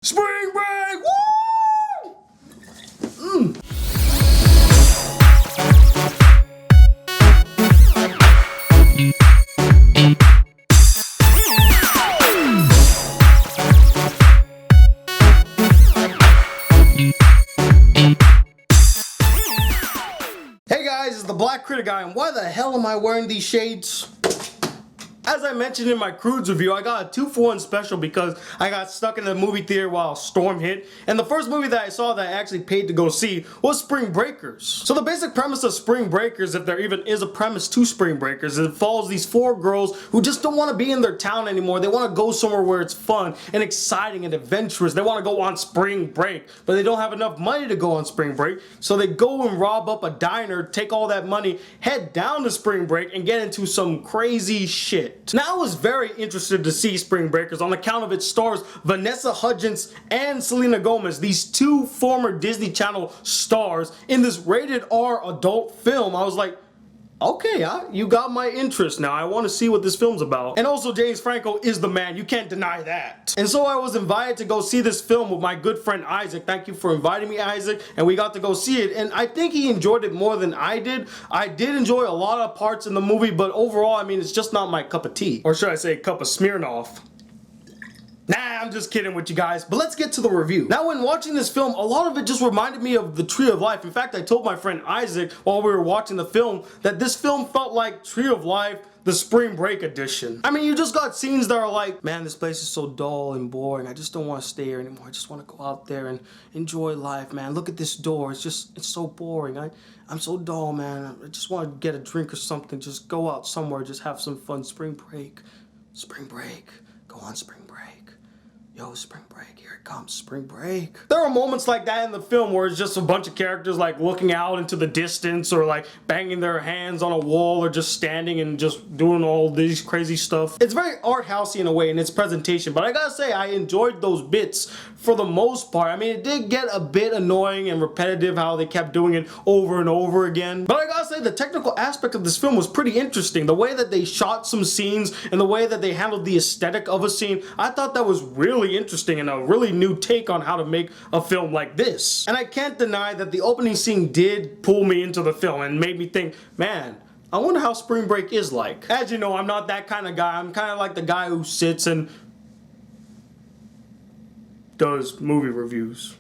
Spring break! Woo! Hey guys, it's the Black Critic Guy, and why the hell am I wearing these shades? As I mentioned in my Crudes review, I got a 2-for-1 special because I got stuck in the movie theater while a storm hit. And the first movie that I saw that I actually paid to go see was Spring Breakers. So the basic premise of Spring Breakers, if there even is a premise to Spring Breakers, is it follows these 4 girls who just don't want to be in their town anymore. They want to go somewhere where it's fun and exciting and adventurous. They want to go on spring break, but they don't have enough money to go on spring break. So they go and rob up a diner, take all that money, head down to spring break, and get into some crazy shit. Now I was very interested to see Spring Breakers on account of its stars Vanessa Hudgens and Selena Gomez, these 2 former Disney Channel stars in this rated R adult film. I was like, okay, you got my interest now. I want to see what this film's about. And also James Franco is the man. You can't deny that. And so I was invited to go see this film with my good friend Isaac. Thank you for inviting me, Isaac. And we got to go see it. And I think he enjoyed it more than I did. I did enjoy a lot of parts in the movie, but overall, I mean, it's just not my cup of tea. Or should I say cup of Smirnoff. Nah, I'm just kidding with you guys, but let's get to the review. Now, when watching this film, a lot of it just reminded me of the Tree of Life. In fact, I told my friend Isaac while we were watching the film that this film felt like Tree of Life, the Spring Break edition. I mean, you just got scenes that are like, man, this place is so dull and boring. I just don't want to stay here anymore. I just want to go out there and enjoy life, man. Look at this door. It's so boring. I'm so dull, man. I just want to get a drink or something. Just go out somewhere. Just have some fun. Spring break. Spring break. Go on spring break. Yo, spring break, here it comes, spring break. There are moments like that in the film where it's just a bunch of characters like looking out into the distance or like banging their hands on a wall or just standing and just doing all these crazy stuff. It's very art housey in a way in its presentation, but I gotta say I enjoyed those bits for the most part. I mean, it did get a bit annoying and repetitive how they kept doing it over and over again. But I gotta say the technical aspect of this film was pretty interesting. The way that they shot some scenes and the way that they handled the aesthetic of a scene, I thought that was really interesting and a really new take on how to make a film like this. And I can't deny that the opening scene did pull me into the film and made me think, man, I wonder how spring break is like. As you know, I'm not that kind of guy. I'm kind of like the guy who sits and does movie reviews.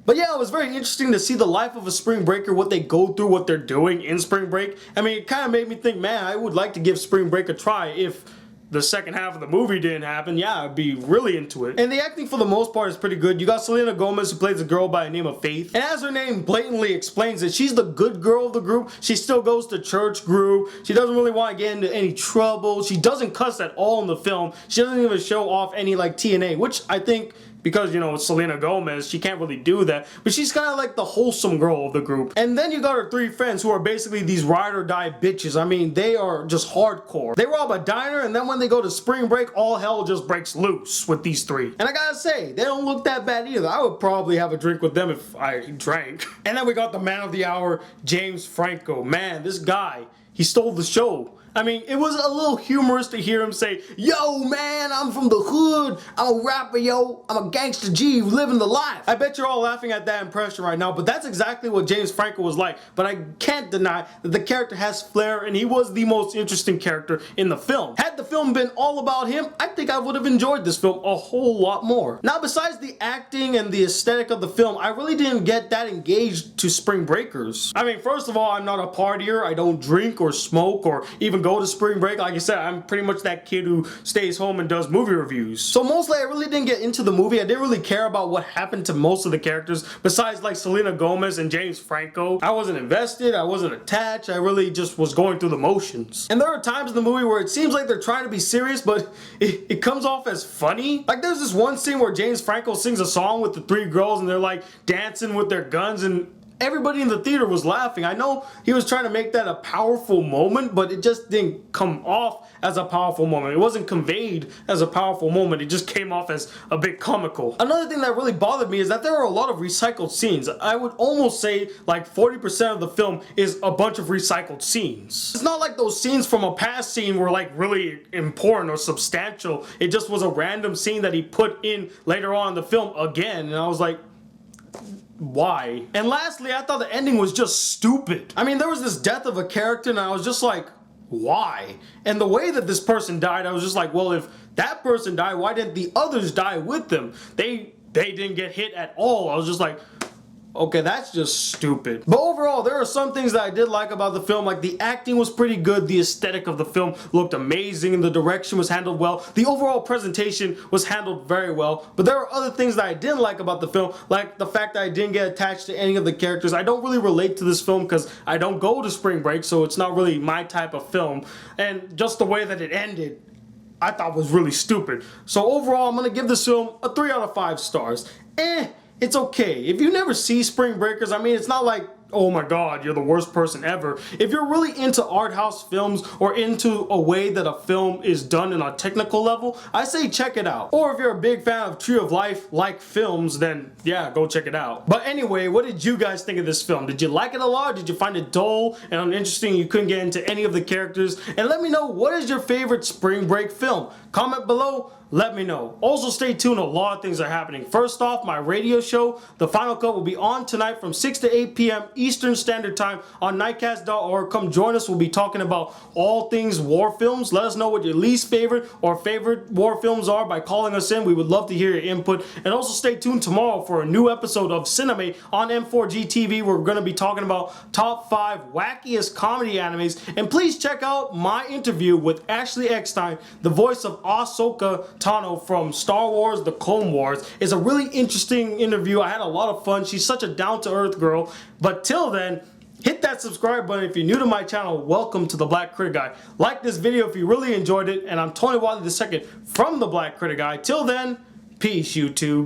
But yeah, it was very interesting to see the life of a spring breaker, what they go through, what they're doing in spring break. I mean, it kind of made me think, man, I would like to give spring break a try if the second half of the movie didn't happen. Yeah, I'd be really into it. And the acting for the most part is pretty good. You got Selena Gomez, who plays a girl by the name of Faith. And as her name blatantly explains it, she's the good girl of the group. She still goes to church group. She doesn't really want to get into any trouble. She doesn't cuss at all in the film. She doesn't even show off any like TNA, which I think, because, you know, it's Selena Gomez, she can't really do that. But she's kind of like the wholesome girl of the group. And then you got her 3 friends who are basically these ride or die bitches. I mean, they are just hardcore. They rob a diner, and then when they go to spring break, all hell just breaks loose with these 3. And I gotta say, they don't look that bad either. I would probably have a drink with them if I drank. And then we got the man of the hour, James Franco. Man, this guy, he stole the show. I mean, it was a little humorous to hear him say, yo, man, I'm from the hood. I'm a rapper, yo. I'm a gangster G living the life. I bet you're all laughing at that impression right now, but that's exactly what James Franco was like. But I can't deny that the character has flair, and he was the most interesting character in the film. Had the film been all about him, I think I would have enjoyed this film a whole lot more. Now, besides the acting and the aesthetic of the film, I really didn't get that engaged to Spring Breakers. I mean, first of all, I'm not a partier. I don't drink or smoke or even go to spring break. Like I said, I'm pretty much that kid who stays home and does movie reviews. So mostly I really didn't get into the movie. I didn't really care about what happened to most of the characters besides like Selena Gomez and James Franco. I wasn't invested. I wasn't attached. I really just was going through the motions. And there are times in the movie where it seems like they're trying to be serious, but it comes off as funny. Like there's this one scene where James Franco sings a song with the 3 girls and they're like dancing with their guns, and everybody in the theater was laughing. I know he was trying to make that a powerful moment, but it just didn't come off as a powerful moment. It wasn't conveyed as a powerful moment. It just came off as a bit comical. Another thing that really bothered me is that there are a lot of recycled scenes. I would almost say like 40% of the film is a bunch of recycled scenes. It's not like those scenes from a past scene were like really important or substantial. It just was a random scene that he put in later on in the film again, and I was like, why? And lastly, I thought the ending was just stupid. I mean, there was this death of a character and I was just like, why? And the way that this person died, I was just like, well, if that person died, why didn't the others die with them? They didn't get hit at all. I was just like, okay, that's just stupid. But overall, there are some things that I did like about the film. Like, the acting was pretty good, the aesthetic of the film looked amazing, the direction was handled well, the overall presentation was handled very well. But there are other things that I didn't like about the film, like the fact that I didn't get attached to any of the characters. I don't really relate to this film because I don't go to spring break, so it's not really my type of film. And just the way that it ended, I thought was really stupid. So overall, I'm gonna give this film a 3 out of 5 stars. It's okay. If you never see Spring Breakers, I mean, it's not like, oh my god, you're the worst person ever. If you're really into art house films or into a way that a film is done in a technical level, I say check it out. Or if you're a big fan of Tree of Life like films, then yeah, go check it out. But anyway, what did you guys think of this film? Did you like it a lot? Did you find it dull and uninteresting? You couldn't get into any of the characters? And let me know, what is your favorite spring break film? Comment below. Let me know. Also stay tuned, a lot of things are happening. First off, my radio show, The Final Cut, will be on tonight from 6 to 8 p.m. Eastern Standard Time on nightcast.org. Come join us. We'll be talking about all things war films. Let us know what your least favorite or favorite war films are by calling us in. We would love to hear your input. And also stay tuned tomorrow for a new episode of Cinema on M4G TV, where we're going to be talking about top 5 wackiest comedy animes. And please check out my interview with Ashley Eckstein, the voice of Ahsoka Tano from Star Wars The Clone Wars. It's a really interesting interview. I had a lot of fun. She's such a down-to-earth girl. But till then, hit that subscribe button if you're new to my channel. Welcome to the Black Critic Guy. Like this video if you really enjoyed it. And I'm Tony Wiley II from the Black Critic Guy. Till then, peace, YouTube.